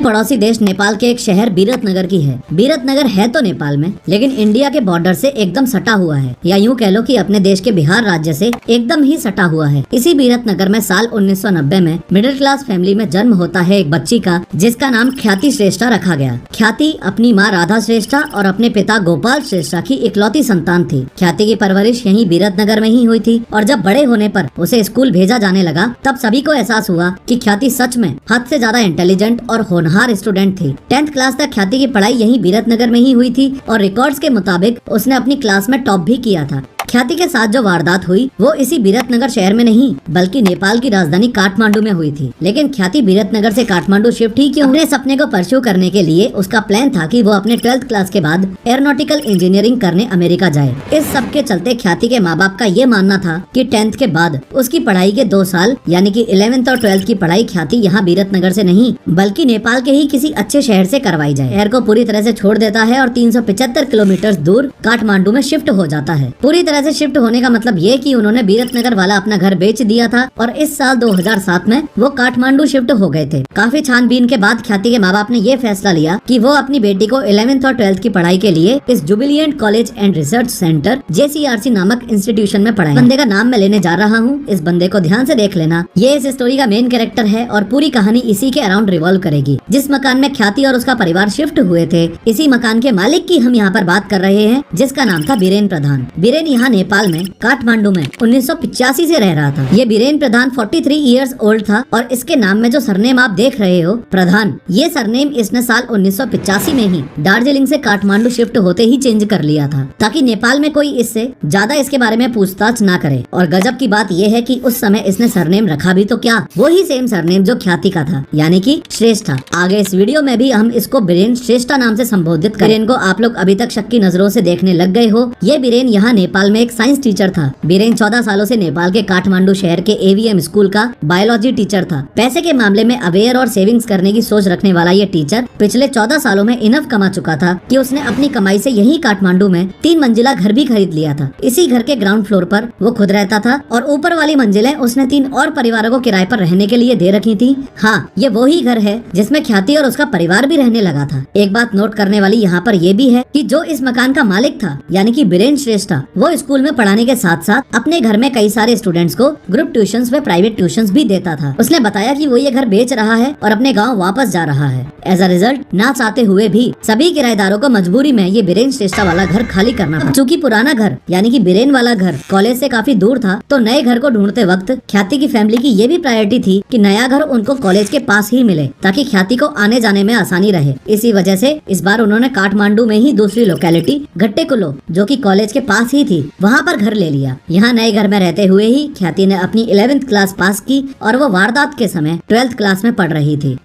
पड़ोसी देश नेपाल के एक शहर बिरतनगर की है। बिरतनगर है तो नेपाल में, लेकिन इंडिया के बॉर्डर से एकदम सटा हुआ है, या यूँ कह लो कि अपने देश के बिहार राज्य से एकदम ही सटा हुआ है। इसी बिरतनगर में साल 1990 में मिडिल क्लास फैमिली में जन्म होता है एक बच्ची का, जिसका नाम ख्याति श्रेष्ठा रखा गया। ख्याति अपनी माँ राधा श्रेष्ठा और अपने पिता गोपाल श्रेष्ठा की इकलौती संतान थी। ख्याति की परवरिश यहीं बिरतनगर में ही हुई थी, और जब बड़े होने पर उसे स्कूल भेजा जाने लगा, तब सभी को एहसास हुआ कि ख्याति सच में हद से ज्यादा इंटेलिजेंट और होनहार स्टूडेंट थी। 10th क्लास तक ख्याति की पढ़ाई यहीं बिरतनगर में ही हुई थी, और रिकॉर्ड्स के मुताबिक उसने अपनी क्लास में टॉप भी किया था। ख्याति के साथ जो वारदात हुई वो इसी बिरतनगर शहर में नहीं, बल्कि नेपाल की राजधानी काठमांडू में हुई थी। लेकिन ख्याति बिरतनगर से काठमांडू शिफ्ट ही क्यों? अपने सपने को परस्यू करने के लिए उसका प्लान था कि वो अपने 12th क्लास के बाद एरोनॉटिकल इंजीनियरिंग करने अमेरिका जाए। इस सब के चलते ख्याति के माँ बाप का ये मानना था कि 10th के बाद उसकी पढ़ाई के 2 साल यानी कि 11th और 12th की पढ़ाई ख्याति यहाँ बिरतनगर से नहीं, बल्कि नेपाल के ही किसी अच्छे शहर से करवाई जाए। शहर को पूरी तरह से छोड़ देता है और 375 किलोमीटर दूर काठमांडू में शिफ्ट हो जाता है। पूरी तरह से शिफ्ट होने का मतलब ये कि उन्होंने बिरतनगर वाला अपना घर बेच दिया था, और इस साल 2007 में वो काठमांडू शिफ्ट हो गए थे। काफी छानबीन के बाद ख्याति के माँ बाप ने ये फैसला लिया कि वो अपनी बेटी को 11th और 12th की पढ़ाई के लिए इस Jubilant college and research centre JCRC नामक इंस्टीट्यूशन में पढ़ाएं। बंदे का नाम मैं लेने जा रहा हूँ, इस बंदे को ध्यान से देख लेना। ये इस स्टोरी का मेन कैरेक्टर है और पूरी कहानी इसी के अराउंड रिवॉल्व करेगी। जिस मकान में ख्याति और उसका परिवार शिफ्ट हुए थे, इसी मकान के मालिक की हम यहाँ पर बात कर रहे हैं, जिसका नाम था बीरेन प्रधान। बीरेन यहाँ नेपाल में काठमांडू में 1985 से रह रहा था। ये बीरेन प्रधान 43 इयर्स ओल्ड था, और इसके नाम में जो सरनेम आप देख रहे हो प्रधान, ये सरनेम इसने साल 1985 में ही दार्जिलिंग से काठमांडू शिफ्ट होते ही चेंज कर लिया था, ताकि नेपाल में कोई इससे ज्यादा इसके बारे में पूछताछ ना करे। और गजब की बात यह है कि उस समय इसने सरनेम रखा भी तो क्या, वही सेम सरनेम जो ख्याति का था, यानी कि श्रेष्ठा। आगे इस वीडियो में भी हम इसको बीरेन श्रेष्ठा नाम से संबोधित करें। बीरेन को आप लोग अभी तक शक की नजरों से देखने लग गए हो। ये बीरेन यहाँ नेपाल में एक साइंस टीचर था। बीरेन 14 सालों से नेपाल के काठमांडू शहर के AVM स्कूल का बायोलॉजी टीचर था। पैसे के मामले में अवेयर और सेविंग्स करने की सोच रखने वाला ये टीचर पिछले 14 सालों में इनफ कमा चुका था कि उसने अपनी कमाई से यही काठमांडू में 3 मंजिला घर भी खरीद लिया था। इसी घर के ग्राउंड फ्लोर पर वो खुद रहता था, और ऊपर वाली मंजिलें उसने 3 और परिवारों को किराए पर रहने के लिए दे रखी थी। हाँ, ये वही घर है जिसमें ख्याति और उसका परिवार भी रहने लगा था। एक बात नोट करने वाली यहाँ पर यह भी है कि जो इस मकान का मालिक था, यानी कि बीरेन श्रेष्ठा, वो स्कूल में पढ़ाने के साथ साथ अपने घर में कई सारे स्टूडेंट्स को ग्रुप ट्यूशंस व प्राइवेट ट्यूशंस भी देता था। उसने बताया कि वो ये घर बेच रहा है और अपने गांव वापस जा रहा है। एज अ रिजल्ट, ना चाहते हुए भी सभी किराएदारों को मजबूरी में ये बीरेन श्रेष्ठा वाला घर खाली करना पड़ा। चूँकि पुराना घर यानी कि बीरेन वाला घर कॉलेज से काफी दूर था, तो नए घर को ढूंढते वक्त ख्याति की फैमिली की ये भी प्रायोरिटी थी कि नया घर उनको कॉलेज के पास ही मिले, ताकि ख्याति को आने जाने में आसानी रहे। इसी वजह से इस बार उन्होंने काठमांडू में ही दूसरी लोकेलिटी गट्टेकुलो, जो कि कॉलेज के पास ही थी, वहाँ पर घर ले लिया। यहाँ नए घर में रहते हुए ही ख्याति ने अपनी 11th क्लास पास की, और वो वारदात के समय 12th क्लास में पढ़ रही थी।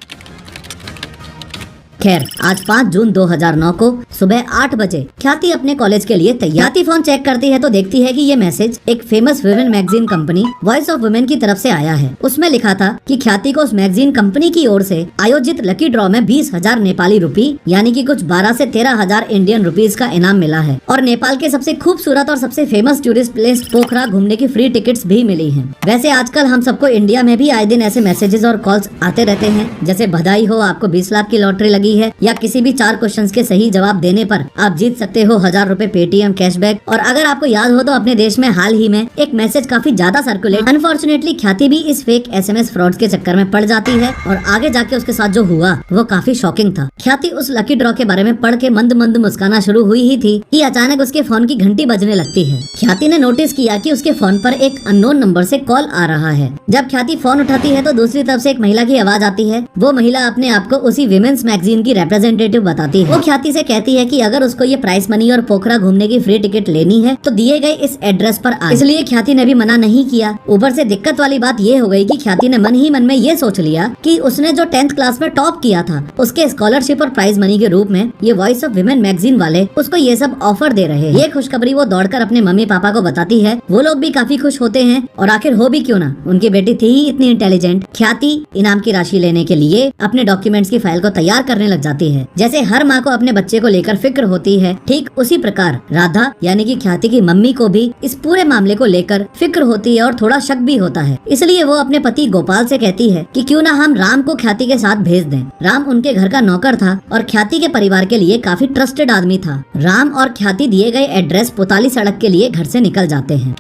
खैर, आज 5 जून 2009 को सुबह 8 बजे ख्याति अपने कॉलेज के लिए तैयार। ख्याति फोन चेक करती है तो देखती है कि ये मैसेज एक famous women magazine company voice of women की तरफ से आया है। उसमें लिखा था कि ख्याति को उस मैगजीन कंपनी की ओर से आयोजित लकी ड्रॉ में 20,000 नेपाली रुपी यानी कि कुछ 12 से 13,000 इंडियन रुपीज का इनाम मिला है, और नेपाल के सबसे खूबसूरत और सबसे फेमस टूरिस्ट प्लेस पोखरा घूमने की फ्री टिकट्स भी मिली है। वैसे आजकल हम सबको इंडिया में भी आए दिन ऐसे मैसेजेस और कॉल्स आते रहते हैं, जैसे बधाई हो, आपको 20 लाख की लॉटरी लगी है, या किसी भी 4 क्वेश्चंस के सही जवाब देने पर आप जीत सकते हो 1000 रुपए पेटीएम कैशबैक। और अगर आपको याद हो तो अपने देश में हाल ही में एक मैसेज काफी ज्यादा सर्कुलेट। अनफॉर्चुनेटली ख्याति भी इस फेक SMS फ्रॉड के चक्कर में पड़ जाती है, और आगे जाके उसके साथ जो हुआ वो काफी शॉकिंग था। ख्याति उस लकी ड्रॉ के बारे में पढ़ के मंद मंद मुस्काना शुरू हुई ही थी कि अचानक उसके फोन की घंटी बजने लगती है। ख्याति ने नोटिस किया कि उसके फोन पर एक अननोन नंबर से कॉल आ रहा है। जब ख्याति फोन उठाती है तो दूसरी तरफ से एक महिला की आवाज आती है। वो महिला अपने आप को उसी विमेन्स मैगजीन की रिप्रेजेंटेटिव बताती है। वो ख्याति से कहती है कि अगर उसको ये प्राइस मनी और पोखरा घूमने की फ्री टिकट लेनी है तो दिए गए इस एड्रेस पर आए। इसलिए ख्याति ने भी मना नहीं किया। ऊपर से दिक्कत वाली बात ये हो गई कि ख्याति ने मन ही मन में ये सोच लिया कि उसने जो 10th क्लास में टॉप किया था, उसके स्कॉलरशिप और प्राइज मनी के रूप में ये वॉइस ऑफ विमेन मैगजीन वाले उसको ये सब ऑफर दे रहे हैं। ये खुशखबरी वो दौड़कर अपने मम्मी पापा को बताती है। वो लोग भी काफी खुश होते हैं, और आखिर हो भी क्यों ना, उनकी बेटी थी ही इतनी इंटेलिजेंट। ख्याति इनाम की राशि लेने के लिए अपने डॉक्यूमेंट्स की फाइल को तैयार करने लग जाती है। जैसे हर माँ को अपने बच्चे को लेकर फिक्र होती है, ठीक उसी प्रकार राधा यानी कि ख्याति की मम्मी को भी इस पूरे मामले को लेकर फिक्र होती है और थोड़ा शक भी होता है। इसलिए वो अपने पति गोपाल से कहती है कि क्यों ना हम राम को ख्याति के साथ भेज दें। राम उनके घर का नौकर था और ख्याति के परिवार के लिए काफी ट्रस्टेड आदमी था। राम और ख्याति दिए गए एड्रेस पोताली सड़क के लिए घर से निकल जाते हैं।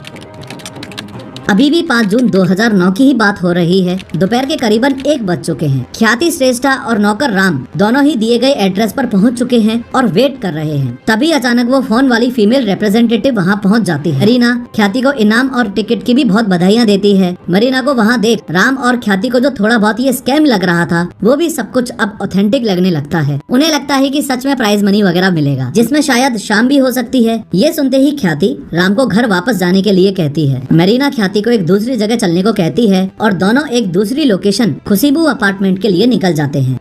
अभी भी 5 जून 2009 की ही बात हो रही है। दोपहर के करीबन 1 बज चुके हैं। ख्याति श्रेष्ठा और नौकर राम दोनों ही दिए गए एड्रेस पर पहुंच चुके हैं और वेट कर रहे हैं। तभी अचानक वो फोन वाली फीमेल रिप्रेजेंटेटिव वहां पहुंच जाती है। मरीना ख्याति को इनाम और टिकट की भी बहुत बधाइयां देती है। मरीना को वहां देख राम और ख्याति को जो थोड़ा बहुत ये स्कैम लग रहा था वो भी सब कुछ अब ऑथेंटिक लगने लगता है। उन्हें लगता है कि सच में प्राइज मनी वगैरह मिलेगा, जिसमें शायद शाम भी हो सकती है। ये सुनते ही ख्याति राम को घर वापस जाने के लिए कहती है। मरीना ख्याति को एक दूसरी जगह चलने को कहती है और दोनों एक दूसरी लोकेशन खुशबू अपार्टमेंट के लिए निकल जाते हैं।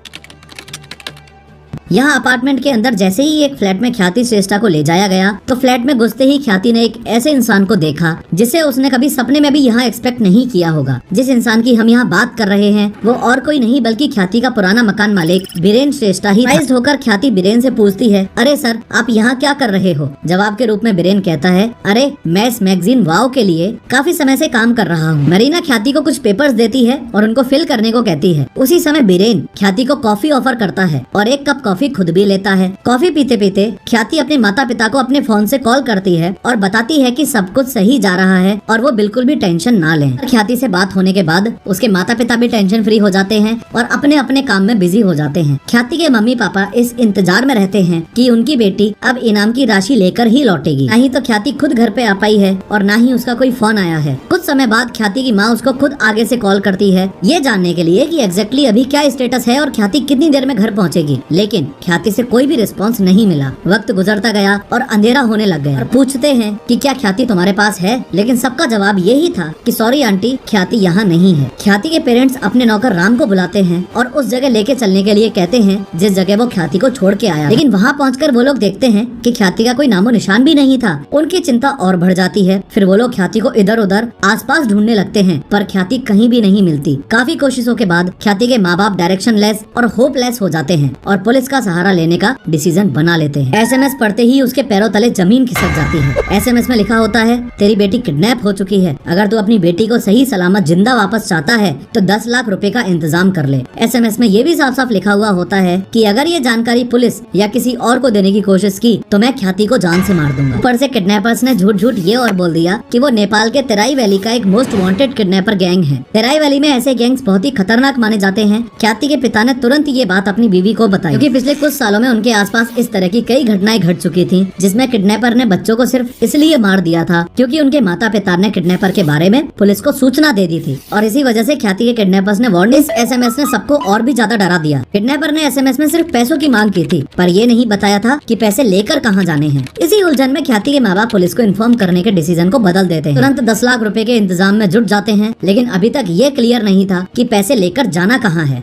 यहाँ अपार्टमेंट के अंदर जैसे ही एक फ्लैट में ख्याति श्रेष्ठा को ले जाया गया तो फ्लैट में घुसते ही ख्याति ने एक ऐसे इंसान को देखा जिसे उसने कभी सपने में भी यहाँ एक्सपेक्ट नहीं किया होगा। जिस इंसान की हम यहाँ बात कर रहे हैं वो और कोई नहीं बल्कि ख्याति का पुराना मकान मालिक बीरेन श्रेष्ठा ही। सरप्राइज्ड होकर ख्याति बीरेन से पूछती है, अरे सर आप यहाँ क्या कर रहे हो? जवाब के रूप में बीरेन कहता है, अरे मैं इस मैगजीन वाव के लिए काफी समय से काम कर रहा हूँ। मरीना ख्याति को कुछ पेपर्स देती है और उनको फिल करने को कहती है। उसी समय बीरेन ख्याति को कॉफी ऑफर करता है और 1 कप कॉफी खुद भी लेता है। कॉफी पीते पीते ख्याति अपने माता पिता को अपने फोन से कॉल करती है और बताती है कि सब कुछ सही जा रहा है और वो बिल्कुल भी टेंशन ना लें। ख्याति से बात होने के बाद उसके माता पिता भी टेंशन फ्री हो जाते हैं और अपने अपने काम में बिजी हो जाते हैं। ख्याति के मम्मी पापा इस इंतजार में रहते हैं कि उनकी बेटी अब इनाम की राशि लेकर ही लौटेगी। नहीं तो ख्याति खुद घर पे आ पाई है और ना ही उसका कोई फोन आया है। कुछ समय बाद ख्याति की माँ उसको खुद आगे से कॉल करती है ये जानने के लिए कि एग्जैक्टली अभी क्या स्टेटस है और ख्याति कितनी देर में घर पहुँचेगी। लेकिन ख्याति से कोई भी रिस्पांस नहीं मिला। वक्त गुजरता गया और अंधेरा होने लग गया और पूछते हैं कि क्या ख्याति तुम्हारे पास है? लेकिन सबका जवाब यही था कि सॉरी आंटी, ख्याति यहाँ नहीं है। ख्याति के पेरेंट्स अपने नौकर राम को बुलाते हैं और उस जगह लेके चलने के लिए कहते हैं जिस जगह वो ख्याति को छोड़ के आया। लेकिन वहाँ पहुँचकर वो लोग देखते हैं कि ख्याति का कोई नामो निशान भी नहीं था। उनकी चिंता और बढ़ जाती है। फिर वो लोग ख्याति को इधर उधर आसपास ढूंढने लगते हैं पर ख्याति कहीं भी नहीं मिलती। काफी कोशिशों के बाद ख्याति के माँ बाप डायरेक्शनलेस और होपलेस हो जाते हैं और पुलिस का सहारा लेने का डिसीजन बना लेते हैं। एसएमएस पढ़ते ही उसके पैरों तले जमीन खिसक जाती है। एसएमएस में लिखा होता है, तेरी बेटी किडनैप हो चुकी है। अगर तू अपनी बेटी को सही सलामत जिंदा वापस चाहता है तो 10 लाख रुपए का इंतजाम कर ले। एसएमएस में ये भी साफ साफ लिखा हुआ होता है कि अगर ये जानकारी पुलिस या किसी और को देने की कोशिश की तो मैं ख्याति को जान से मार दूंगा। ऊपर से किडनैपर्स ने झूठ झूठ ये और बोल दिया कि वो नेपाल के तेराई वैली का एक मोस्ट वांटेड किडनैपर गैंग है। तेराई वैली में ऐसे गैंग्स बहुत ही खतरनाक माने जाते हैं। ख्याति के पिता ने तुरंत ये बात अपनी बीवी को बताई क्योंकि पिछले कुछ सालों में उनके आसपास इस तरह की कई घटनाएं घट चुकी थी जिसमें किडनैपर ने बच्चों को सिर्फ इसलिए मार दिया था क्योंकि उनके माता पिता ने किडनैपर के बारे में पुलिस को सूचना दे दी थी और इसी वजह से ख्याति के किडनैपर्स ने वार्निंग। इस एसएमएस ने सबको और भी ज्यादा डरा दिया। किडनैपर ने एसएमएस में सिर्फ पैसों की मांग की थी पर ये नहीं बताया था कि पैसे लेकर कहाँ जाने हैं। इसी उलझन में ख्याति के माँ बाप पुलिस को इन्फॉर्म करने के डिसीजन को बदल देते हैं। तुरंत 10 लाख रुपए के इंतजाम में जुट जाते हैं लेकिन अभी तक ये क्लियर नहीं था कि पैसे लेकर जाना कहाँ है।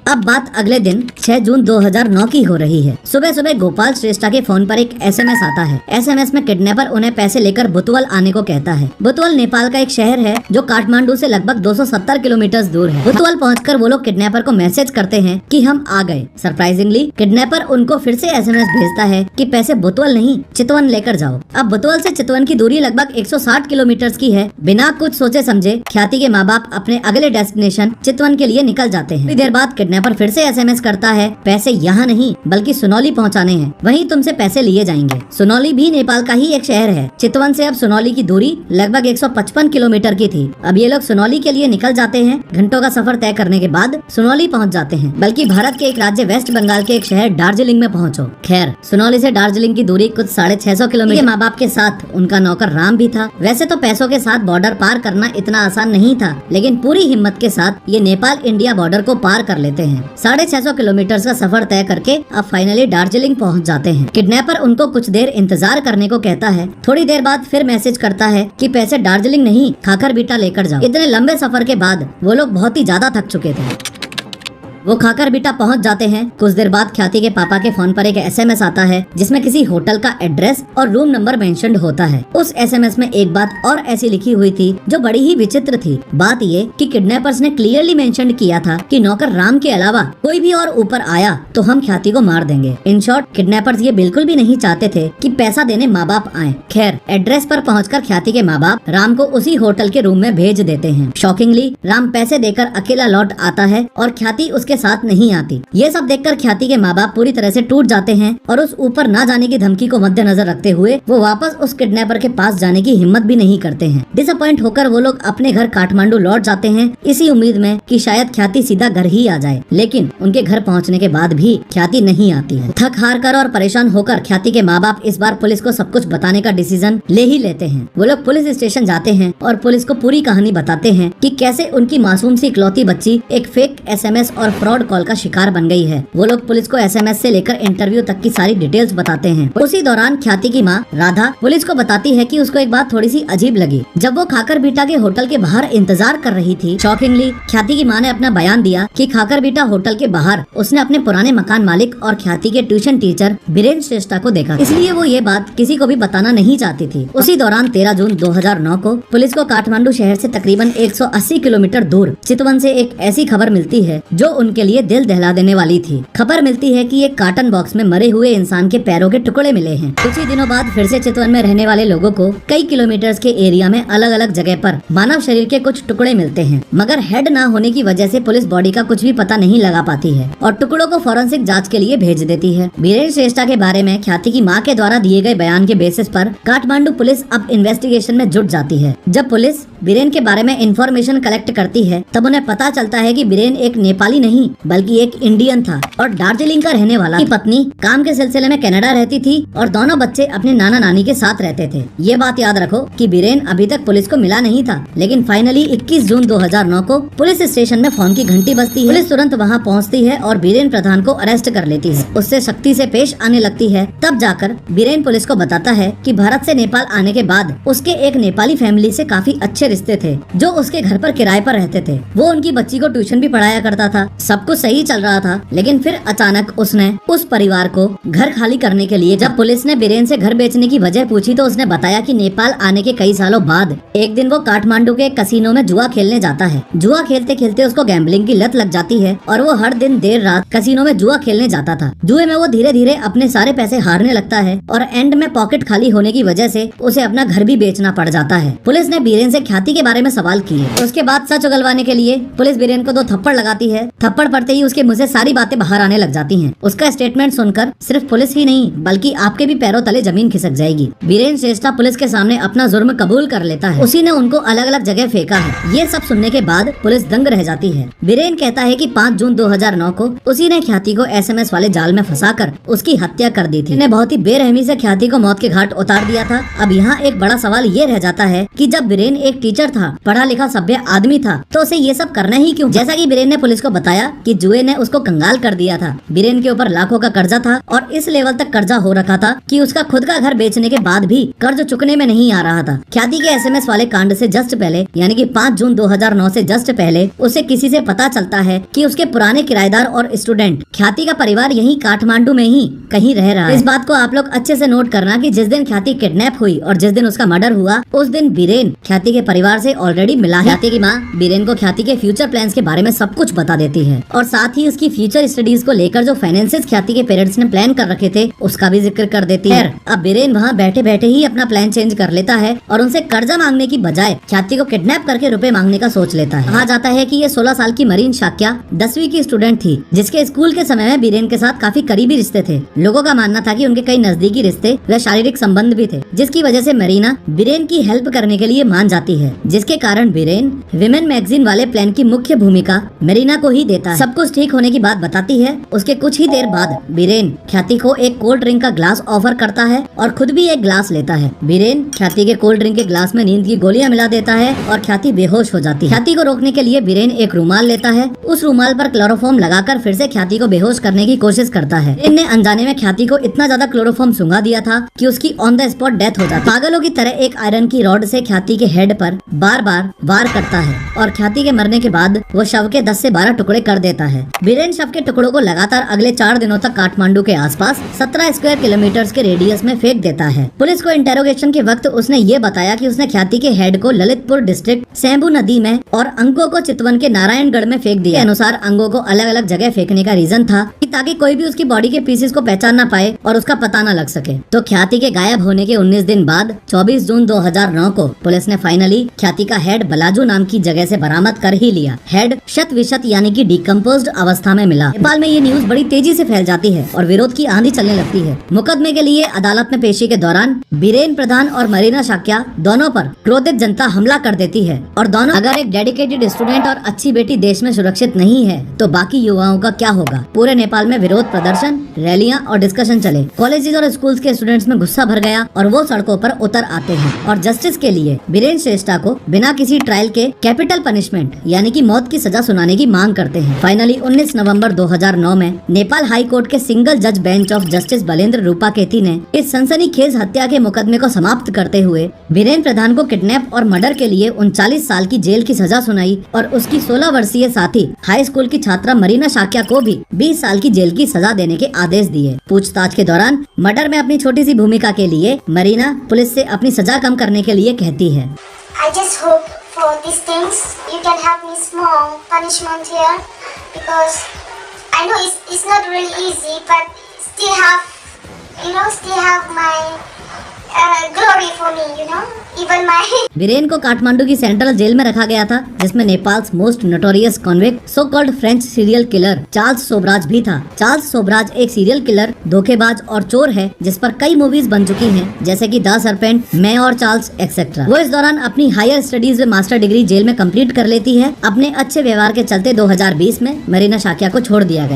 अब बात अगले दिन 6 जून 2009 की हो रही है। सुबह सुबह गोपाल श्रेष्ठा के फोन पर एक एसएमएस आता है। एसएमएस में किडनैपर उन्हें पैसे लेकर बुतवल आने को कहता है। बुतवल नेपाल का एक शहर है जो काठमांडू से लगभग 270 किलोमीटर दूर है। बुतवल पहुंचकर वो लोग किडनैपर को मैसेज करते हैं कि हम आ गए। सरप्राइजिंगली किडनैपर उनको फिर से एसएमएस भेजता है कि पैसे बुतवल नहीं चितवन लेकर जाओ। अब बुतवल से चितवन की दूरी लगभग 160 किलोमीटर की है। बिना कुछ सोचे समझे ख्याति के माँ बाप अपने अगले डेस्टिनेशन चितवन के लिए निकल जाते हैं। देर बाद किडनैपर फिर से एसएमएस करता है, पैसे यहाँ नहीं बल्कि सुनौली पहुँचाने हैं, वहीं तुमसे पैसे लिए जाएंगे। सुनौली भी नेपाल का ही एक शहर है। चितवन से अब सुनौली की दूरी लगभग 155 किलोमीटर की थी। अब ये लोग सुनौली के लिए निकल जाते हैं। घंटों का सफर तय करने के बाद सुनौली पहुँच जाते हैं। बल्कि भारत के एक राज्य वेस्ट बंगाल के एक शहर दार्जिलिंग में पहुँचो। खैर सुनौली से दार्जिलिंग की दूरी कुछ 650 किलोमीटर। माँ बाप के साथ उनका नौकर राम भी था। वैसे तो पैसों के साथ बॉर्डर पार करना इतना आसान नहीं था लेकिन पूरी हिम्मत के साथ ये नेपाल इंडिया बॉर्डर को पार कर लेते हैं। 650 किलोमीटर का सफर तय करके अब फाइनली दार्जिलिंग पहुंच जाते हैं। किडनैपर उनको कुछ देर इंतजार करने को कहता है। थोड़ी देर बाद फिर मैसेज करता है कि पैसे दार्जिलिंग नहीं खाकर बीटा लेकर जाओ। इतने लंबे सफर के बाद वो लोग बहुत ही ज्यादा थक चुके थे। वो खाकर बेटा पहुंच जाते हैं। कुछ देर बाद ख्याति के पापा के फोन पर एक SMS आता है जिसमें किसी होटल का एड्रेस और रूम नंबर मेंशन्ड होता है। उस SMS में एक बात और ऐसी लिखी हुई थी जो बड़ी ही विचित्र थी। बात ये कि किडनैपर्स ने क्लियरली मेंशन किया था कि नौकर राम के अलावा कोई भी और ऊपर आया तो हम ख्याति को मार देंगे। इन शॉर्ट किडनैपर्स ये बिल्कुल भी नहीं चाहते थे कि पैसा देने माँ बाप आए। खैर एड्रेस पर पहुंचकर ख्याति के माँ बाप राम को उसी होटल के रूम में भेज देते हैं। शॉकिंगली राम पैसे देकर अकेला लौट आता है और ख्याति उसके साथ नहीं आती। ये सब देखकर ख्याति के माँ बाप पूरी तरह से टूट जाते हैं और उस ऊपर ना जाने की धमकी को मद्देनजर रखते हुए वो वापस उस किडनैपर के पास जाने की हिम्मत भी नहीं करते हैं। डिसअपॉइंट होकर वो लोग अपने घर काठमांडू लौट जाते हैं इसी उम्मीद में कि शायद ख्याति सीधा घर ही आ जाए, लेकिन उनके घर पहुंचने के बाद भी ख्याति नहीं आती है। थक हार कर और परेशान होकर ख्याति के माँ बाप इस बार पुलिस को सब कुछ बताने का डिसीजन ले ही लेते हैं। वो लोग पुलिस स्टेशन जाते हैं और पुलिस को पूरी कहानी बताते हैं कि कैसे उनकी मासूम सी इकलौती बच्ची एक फेक SMS और फ्रॉड कॉल का शिकार बन गई है। वो लोग पुलिस को SMS से लेकर इंटरव्यू तक की सारी डिटेल्स बताते हैं। उसी दौरान ख्याति की माँ राधा पुलिस को बताती है कि उसको एक बात थोड़ी सी अजीब लगी। जब वो खाकर बीटा के होटल के बाहर इंतजार कर रही थी, शॉकिंगली ख्याति की माँ ने अपना बयान दिया कि खाकर बीटा होटल के बाहर उसने अपने पुराने मकान मालिक और ख्याति के ट्यूशन टीचर बीरेन श्रेष्ठा को देखा, इसलिए वो ये बात किसी को भी बताना नहीं चाहती थी। उसी दौरान 13 जून 2009 को पुलिस को काठमांडू शहर से तकरीबन 180 किलोमीटर दूर चितवन से एक ऐसी खबर मिलती है जो उनके लिए दिल दहला देने वाली थी। खबर मिलती है कि एक कार्टन बॉक्स में मरे हुए इंसान के पैरों के टुकड़े मिले हैं। कुछ ही दिनों बाद फिर से चितवन में रहने वाले लोगों को कई किलोमीटर्स के एरिया में अलग अलग जगह पर मानव शरीर के कुछ टुकड़े मिलते हैं, मगर हेड ना होने की वजह से पुलिस बॉडी का कुछ भी पता नहीं लगा पाती है और टुकड़ों को फॉरेंसिक जांच के लिए भेज देती है। बीरेन श्रेष्ठा के बारे में ख्याति की मां के द्वारा दिए गए बयान के बेसिस पर काठमांडू पुलिस अब इन्वेस्टिगेशन में जुट जाती है। जब पुलिस बीरेन के बारे में इंफॉर्मेशन कलेक्ट करती है तब उन्हें पता चलता है कि बीरेन एक नेपाली नहीं बल्कि एक इंडियन था और दार्जिलिंग का रहने वाला। की पत्नी काम के सिलसिले में कनाडा रहती थी और दोनों बच्चे अपने नाना नानी के साथ रहते थे। ये बात याद रखो कि बीरेन अभी तक पुलिस को मिला नहीं था, लेकिन फाइनली 21 जून 2009 को पुलिस स्टेशन में फोन की घंटी बजती है। पुलिस तुरंत वहां पहुंचती है और बीरेन प्रधान को अरेस्ट कर लेती है। उससे सख्ती से पेश आने लगती है। तब जाकर बीरेन पुलिस को बताता है कि भारत से नेपाल आने के बाद उसके एक नेपाली फैमिली से काफी अच्छे रिश्ते थे जो उसके घर पर किराए पर रहते थे। वो उनकी बच्ची को ट्यूशन भी पढ़ाया करता था। सब कुछ सही चल रहा था, लेकिन फिर अचानक उसने उस परिवार को घर खाली करने के लिए जब पुलिस ने बीरेन से घर बेचने की वजह पूछी तो उसने बताया कि नेपाल आने के कई सालों बाद एक दिन वो काठमांडू के कसिनो में जुआ खेलने जाता है। जुआ खेलते खेलते उसको गैम्बलिंग की लत लग जाती है और वो हर दिन देर रात कसिनो में जुआ खेलने जाता था। जुए में वो धीरे धीरे अपने सारे पैसे हारने लगता है और एंड में पॉकेट खाली होने की वजह से उसे अपना घर भी बेचना पड़ जाता है। पुलिस ने बीरेन से ख्याति के बारे में सवाल किए। उसके बाद सच उगलवाने के लिए पुलिस बीरेन को 2 थप्पड़ लगाती है। थप्पड़ पड़ते ही उसके मुंह से सारी बातें बाहर आने लग जाती हैं। उसका स्टेटमेंट सुनकर सिर्फ पुलिस ही नहीं बल्कि आपके भी पैरों तले जमीन खिसक जाएगी। बीरेन श्रेष्ठा पुलिस के सामने अपना जुर्म कबूल कर लेता है। उसी ने उनको अलग अलग जगह फेंका है। ये सब सुनने के बाद पुलिस दंग रह जाती है। बीरेन कहता है कि 5 जून 2009 को उसी ने ख्याति को SMS वाले जाल में फंसाकर उसकी हत्या कर दी थी। ने बहुत ही बेरहमी से ख्याति को मौत के घाट उतार दिया था। अब यहाँ एक बड़ा सवाल ये रह जाता है कि जब बीरेन एक टीचर था, पढ़ा लिखा सभ्य आदमी था, तो उसे ये सब करना ही क्यों? जैसा कि बीरेन ने पुलिस को बताया कि जुए ने उसको कंगाल कर दिया था। बीरेन के ऊपर लाखों का कर्जा था और इस लेवल तक कर्जा हो रखा था कि उसका खुद का घर बेचने के बाद भी कर्ज चुकने में नहीं आ रहा था। ख्याति के SMS वाले कांड से जस्ट पहले यानी कि 5 जून 2009 से जस्ट पहले उसे किसी से पता चलता है कि उसके पुराने किराएदार और स्टूडेंट ख्याति का परिवार यहीं काठमांडू में ही कहीं रह रहा है। इस बात को आप लोग अच्छे से नोट करना कि जिस दिन ख्याति किडनैप हुई और जिस दिन उसका मर्डर हुआ उस दिन बीरेन ख्याति के परिवार से ऑलरेडी मिला है। ख्याति की माँ बीरेन को ख्याति के फ्यूचर प्लान्स के बारे में सब कुछ बता देती है और साथ ही उसकी फ्यूचर स्टडीज को लेकर जो फाइनेंसेस ख्याति के पेरेंट्स ने प्लान कर रखे थे उसका भी जिक्र कर देती है। अब बीरेन वहाँ बैठे बैठे ही अपना प्लान चेंज कर लेता है और उनसे कर्जा मांगने की बजाय ख्याति को किडनैप करके रुपए मांगने का सोच लेता है। कहा जाता है कि ये 16 साल की मरीन शाक्या 10वीं की स्टूडेंट थी जिसके स्कूल के समय में बीरेन के साथ काफी करीबी रिश्ते थे। लोगों का मानना था कि उनके कई नजदीकी रिश्ते व शारीरिक संबंध भी थे, जिसकी वजह से मरीना बीरेन की हेल्प करने के लिए मान जाती है, जिसके कारण बीरेन विमेन मैगजीन वाले प्लान की मुख्य भूमिका मरीना को ही देता है। सब कुछ ठीक होने की बात बताती है। उसके कुछ ही देर बाद बीरेन ख्याति को एक कोल्ड ड्रिंक का ग्लास ऑफर करता है और खुद भी एक ग्लास लेता है। बीरेन ख्याति के कोल्ड ड्रिंक के ग्लास में नींद की गोलियां मिला देता है और ख्याति बेहोश हो जाती है। ख्याति को रोकने के लिए बीरेन एक रुमाल लेता है। उस रुमाल पर क्लोरोफॉर्म लगाकर फिर से ख्याति को बेहोश करने की कोशिश करता है। बीरेन ने अनजाने में ख्याति को इतना ज्यादा क्लोरोफॉर्म सुंघा दिया था कि उसकी ऑन द स्पॉट डेथ हो जाती। पागलों की तरह एक आयरन की रॉड से ख्याति के हेड पर बार बार वार करता है और ख्याति के मरने के बाद वो शव के 10 से 12 टुकड़े कर कर देता है। बीरेन शव के टुकड़ों को लगातार अगले 4 दिनों तक काठमांडू के आसपास 17 स्क्वायर किलोमीटर के रेडियस में फेंक देता है। पुलिस को इंटेरोगेशन के वक्त उसने ये बताया कि उसने ख्याति के हेड को ललितपुर डिस्ट्रिक्ट सेंबू नदी में और अंगों को चितवन के नारायणगढ़ में फेंक दिया। के अनुसार अंगों को अलग अलग जगह फेंकने का रीजन था कि ताकि कोई भी उसकी बॉडी के पीसेस को पहचान ना पाए और उसका पता न लग सके। तो ख्याति के गायब होने के 19 दिन बाद 24 जून 2009 को पुलिस ने फाइनली ख्याति का हेड बलाजू नाम की जगह से बरामद कर ही लिया। हेड शत विशत यानी कि डिकम्पोज्ड अवस्था में मिला। नेपाल में ये न्यूज बड़ी तेजी से फैल जाती है और विरोध की आंधी चलने लगती है। मुकदमे के लिए अदालत में पेशी के दौरान बीरेन प्रधान और मरीना शाक्या दोनों पर क्रोधित जनता हमला कर देती है और दोनों अगर एक डेडिकेटेड स्टूडेंट और अच्छी बेटी देश में सुरक्षित नहीं है तो बाकी युवाओं का क्या होगा। पूरे नेपाल में विरोध प्रदर्शन, रैलियां और डिस्कशन चले। कॉलेजेस और स्कूल्स के स्टूडेंट्स में गुस्सा भर गया और वो सड़कों पर उतर आते हैं और जस्टिस के लिए बीरेन श्रेष्ठा को बिना किसी ट्रायल के कैपिटल पनिशमेंट यानी कि मौत की सजा सुनाने की मांग करते हैं। फाइनली 19 नवंबर 2009 में नेपाल हाई कोर्ट के सिंगल जज बेंच ऑफ जस्टिस बलेंद्र रूपाकेती ने इस सनसनीखेज हत्या के मुकदमे को समाप्त करते हुए बीरेन प्रधान को किडनैप और मर्डर के लिए 39 साल की जेल की सजा सुनाई और उसकी 16 वर्षीय साथी हाई स्कूल की छात्रा मरीना शाक्या को भी 20 साल की जेल की सजा देने के आदेश दिए। पूछताछ के दौरान मर्डर में अपनी छोटी सी भूमिका के लिए मरीना पुलिस से अपनी सजा कम करने के लिए कहती है, I just hope for these things you can have me small punishment here because I know it's not really easy but still have my glory for me, even my Biren को काठमांडू की सेंट्रल जेल में रखा गया था जिसमें Nepal's most notorious convict so called French serial killer Charles Sobhraj भी था। Charles सोब्राज एक सीरियल किलर, धोखेबाज और चोर है जिस पर कई मूवीज बन चुकी हैं जैसे कि द सरपेंट, मैं और चार्ल्स एक्सेट्रा। वो इस दौरान अपनी हायर स्टडीज में मास्टर डिग्री जेल में कंप्लीट कर लेती है। अपने अच्छे व्यवहार के चलते 2020 में मरीना शाक्या को छोड़ दिया गया।